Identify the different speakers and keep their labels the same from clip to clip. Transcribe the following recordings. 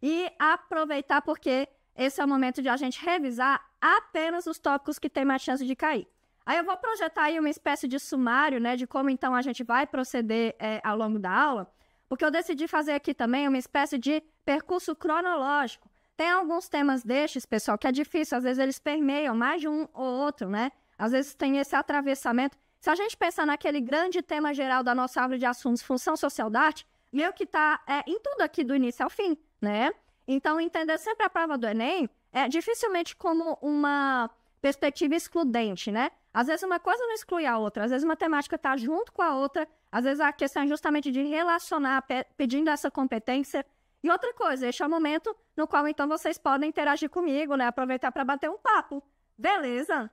Speaker 1: e aproveitar porque esse é o momento de a gente revisar apenas os tópicos que têm mais chance de cair. Aí eu vou projetar aí uma espécie de sumário, né, de como então a gente vai proceder ao longo da aula, porque eu decidi fazer aqui também uma espécie de percurso cronológico. Tem alguns temas destes, pessoal, que é difícil, às vezes eles permeiam mais de um ou outro, né? Às vezes tem esse atravessamento. Se a gente pensar naquele grande tema geral da nossa árvore de assuntos, função social da arte, meio que está em tudo aqui do início ao fim, né? Então, entender sempre a prova do Enem é dificilmente como uma perspectiva excludente, né? Às vezes uma coisa não exclui a outra, às vezes uma temática está junto com a outra, às vezes a questão é justamente de relacionar, pedindo essa competência. E outra coisa, este é o momento no qual, então, vocês podem interagir comigo, né? Aproveitar para bater um papo. Beleza?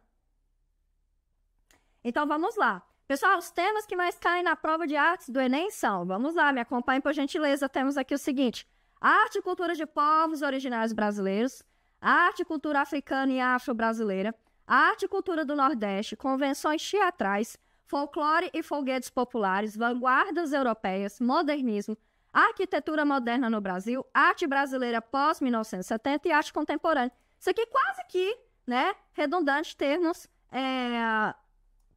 Speaker 1: Então, vamos lá. Pessoal, os temas que mais caem na prova de artes do Enem são... Vamos lá, me acompanhem, por gentileza. Temos aqui o seguinte. Arte e cultura de povos originários brasileiros. Arte e cultura africana e afro-brasileira. Arte e cultura do Nordeste. Convenções teatrais. Folclore e folguedos populares. Vanguardas europeias. Modernismo. Arquitetura moderna no Brasil. Arte brasileira pós-1970 e arte contemporânea. Isso aqui quase que, né, redundante, termos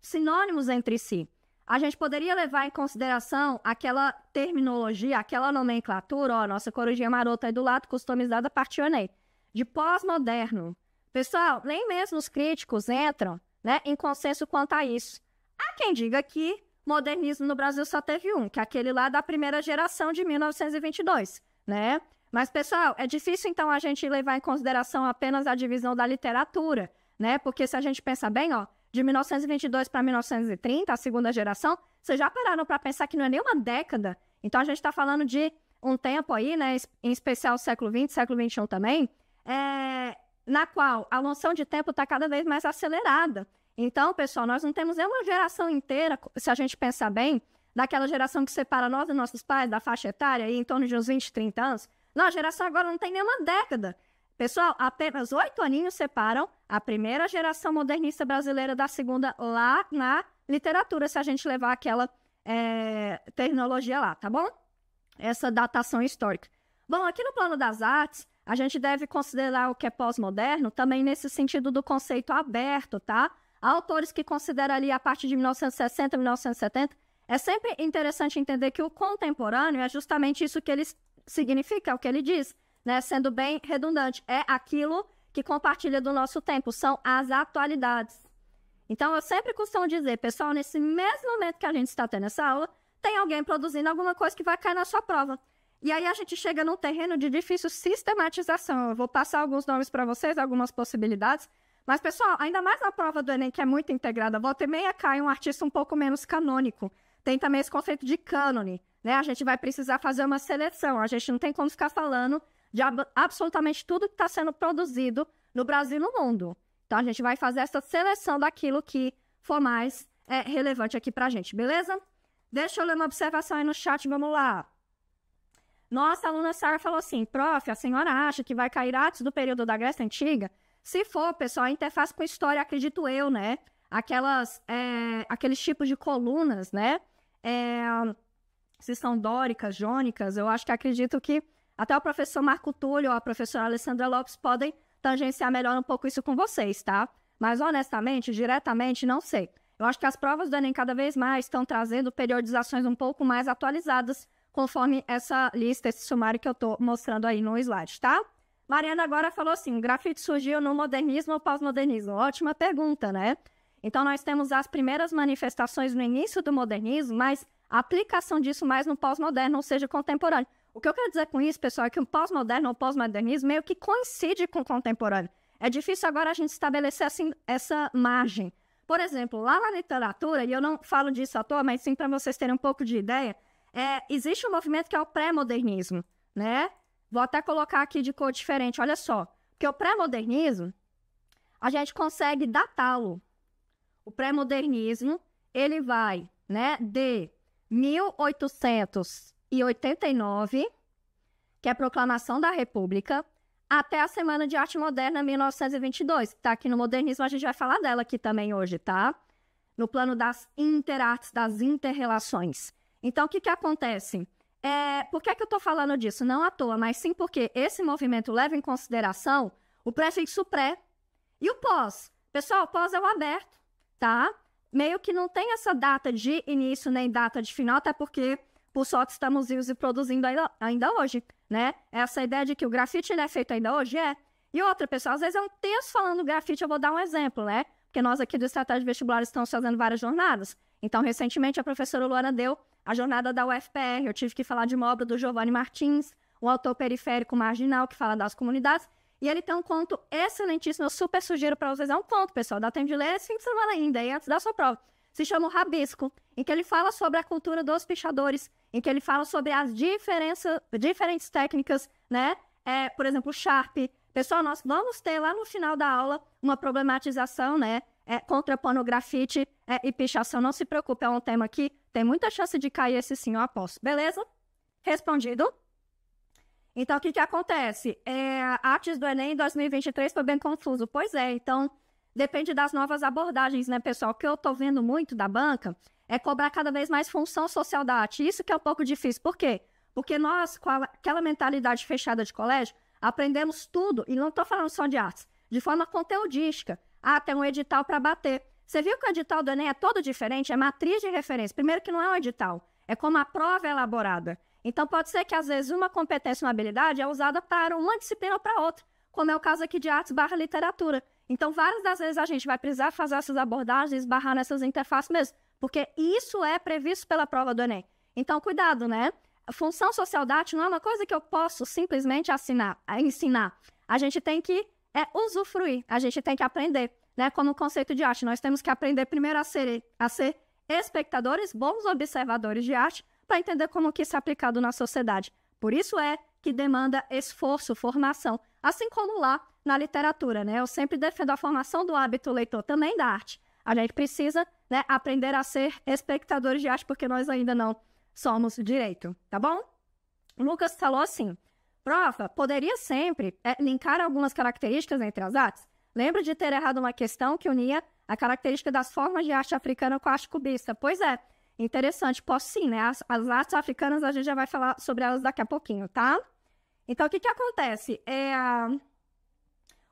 Speaker 1: sinônimos entre si. A gente poderia levar em consideração aquela terminologia, aquela nomenclatura, ó, nossa corujinha marota aí do lado, customizada a partir do Enem, de pós-moderno. Pessoal, nem mesmo os críticos entram, né, em consenso quanto a isso. Há quem diga que modernismo no Brasil só teve um, que é aquele lá da primeira geração de 1922, né? Mas, pessoal, é difícil, então, a gente levar em consideração apenas a divisão da literatura, né? Porque se a gente pensar bem, ó, de 1922 para 1930, a segunda geração, vocês já pararam para pensar que não é nem uma década? Então, a gente está falando de um tempo aí, né, em especial século XX, século XXI também, na qual a noção de tempo está cada vez mais acelerada. Então, pessoal, nós não temos nenhuma geração inteira, se a gente pensar bem, daquela geração que separa nós e nossos pais da faixa etária, aí, em torno de uns 20, 30 anos. Não, a geração agora não tem nenhuma década. Pessoal, apenas 8 aninhos separam a primeira geração modernista brasileira da segunda lá na literatura, se a gente levar aquela terminologia lá, tá bom? Essa datação histórica. Bom, aqui no plano das artes, a gente deve considerar o que é pós-moderno também nesse sentido do conceito aberto, tá? Há autores que consideram ali a partir de 1960, 1970. É sempre interessante entender que o contemporâneo é justamente isso que ele significa, é o que ele diz, né? Sendo bem redundante, é aquilo que compartilha do nosso tempo, são as atualidades. Então, eu sempre costumo dizer, pessoal, nesse mesmo momento que a gente está tendo essa aula, tem alguém produzindo alguma coisa que vai cair na sua prova. E aí a gente chega num terreno de difícil sistematização. Eu vou passar alguns nomes para vocês, algumas possibilidades. Mas, pessoal, ainda mais na prova do Enem, que é muito integrada, volta e meia cai um artista um pouco menos canônico. Tem também esse conceito de cânone, né? A gente vai precisar fazer uma seleção. A gente não tem como ficar falando de absolutamente tudo que está sendo produzido no Brasil e no mundo. Então, a gente vai fazer essa seleção daquilo que for mais relevante aqui para a gente, beleza? Deixa eu ler uma observação aí no chat, vamos lá. Nossa aluna Sara falou assim, prof, a senhora acha que vai cair artes do período da Grécia Antiga? Se for, pessoal, a interface com história, acredito eu, né? Aqueles tipos de colunas, né? Se são dóricas, jônicas, eu acho que acredito que até o professor Marco Túlio ou a professora Alessandra Lopes podem tangenciar melhor um pouco isso com vocês, tá? Mas, honestamente, diretamente, não sei. Eu acho que as provas do Enem cada vez mais estão trazendo periodizações um pouco mais atualizadas, conforme essa lista, esse sumário que eu estou mostrando aí no slide, tá? Mariana agora falou assim, o grafite surgiu no modernismo ou pós-modernismo? Ótima pergunta, né? Então, nós temos as primeiras manifestações no início do modernismo, mas a aplicação disso mais no pós-moderno, ou seja, contemporâneo. O que eu quero dizer com isso, pessoal, é que o pós-moderno ou pós-modernismo meio que coincide com o contemporâneo. É difícil agora a gente estabelecer assim, essa margem. Por exemplo, lá na literatura, e eu não falo disso à toa, mas sim para vocês terem um pouco de ideia, existe um movimento que é o pré-modernismo, né? Vou até colocar aqui de cor diferente, olha só. Porque o pré-modernismo, a gente consegue datá-lo. O pré-modernismo, ele vai, né, de 1889, que é a proclamação da República, até a Semana de Arte Moderna, 1922. Tá aqui no modernismo, a gente vai falar dela aqui também hoje, tá? No plano das interartes, das interrelações. Então, o que acontece? Por que eu estou falando disso? Não à toa, mas sim porque esse movimento leva em consideração o prefixo pré e o pós. Pessoal, pós é o aberto, tá? Meio que não tem essa data de início nem data de final, até porque, por sorte, estamos vivos e produzindo ainda hoje, né? Essa ideia de que o grafite ele é feito ainda hoje é. E outra, pessoal, às vezes é um texto falando grafite, eu vou dar um exemplo, né? Porque nós aqui do Estratégia Vestibular estamos fazendo várias jornadas. Então, recentemente, a professora Luana deu a jornada da UFPR. Eu tive que falar de uma obra do Giovanni Martins, um autor periférico marginal que fala das comunidades. E ele tem um conto excelentíssimo, eu super sugiro para vocês. É um conto, pessoal, dá tempo de ler esse fim de semana ainda, e antes da sua prova. Se chama O Rabisco, em que ele fala sobre a cultura dos pichadores, em que ele fala sobre as diferentes técnicas, né? Por exemplo, o Sharp. Pessoal, nós vamos ter lá no final da aula uma problematização, né? Contra pornografite e pichação. Não se preocupe, é um tema que tem muita chance de cair esse sim, eu aposto. Beleza? Respondido? Então, o que acontece? A Artes do Enem em 2023 foi bem confuso. Pois é, então, depende das novas abordagens, né, pessoal? O que eu tô vendo muito da banca é cobrar cada vez mais função social da arte. Isso que é um pouco difícil. Por quê? Porque nós, com aquela mentalidade fechada de colégio, aprendemos tudo, e não estou falando só de artes, de forma conteudística. Tem um edital para bater. Você viu que o edital do Enem é todo diferente? É matriz de referência. Primeiro que não é um edital, é como a prova é elaborada. Então, pode ser que, às vezes, uma competência, uma habilidade é usada para uma disciplina ou para outra, como é o caso aqui de artes / literatura. Então, várias das vezes a gente vai precisar fazer essas abordagens, esbarrar nessas interfaces mesmo, porque isso é previsto pela prova do Enem. Então, cuidado, né? A função social da arte não é uma coisa que eu posso simplesmente ensinar. A gente tem que usufruir, a gente tem que aprender, né? Como conceito de arte, nós temos que aprender primeiro a ser espectadores, bons observadores de arte, para entender como que isso é aplicado na sociedade. Por isso que demanda esforço, formação, assim como lá na literatura, né? Eu sempre defendo a formação do hábito leitor, também da arte. A gente precisa, né, aprender a ser espectadores de arte, porque nós ainda não somos direito, tá bom? O Lucas falou assim, prova, poderia sempre linkar algumas características entre as artes? Lembro de ter errado uma questão que unia a característica das formas de arte africana com a arte cubista. Pois é, interessante, posso sim, né? As artes africanas a gente já vai falar sobre elas daqui a pouquinho, tá? Então, o que acontece?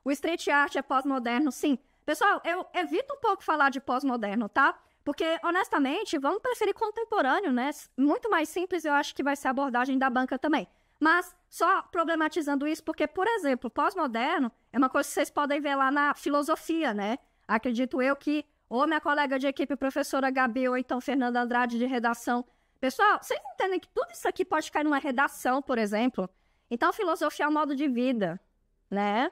Speaker 1: O street art é pós-moderno, sim. Pessoal, eu evito um pouco falar de pós-moderno, tá? Porque, honestamente, vamos preferir contemporâneo, né? Muito mais simples, eu acho que vai ser a abordagem da banca também. Mas, só problematizando isso, porque, por exemplo, pós-moderno é uma coisa que vocês podem ver lá na filosofia, né? Acredito eu que ou minha colega de equipe, professora Gabi, ou então Fernanda Andrade, de redação. Pessoal, vocês entendem que tudo isso aqui pode cair numa redação, por exemplo? Então, filosofia é um modo de vida, né?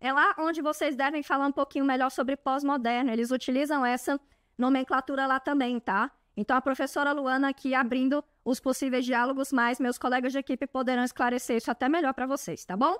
Speaker 1: É lá onde vocês devem falar um pouquinho melhor sobre pós-moderno. Eles utilizam essa nomenclatura lá também, tá? Então, a professora Luana aqui abrindo os possíveis diálogos, mas meus colegas de equipe poderão esclarecer isso até melhor para vocês, tá bom?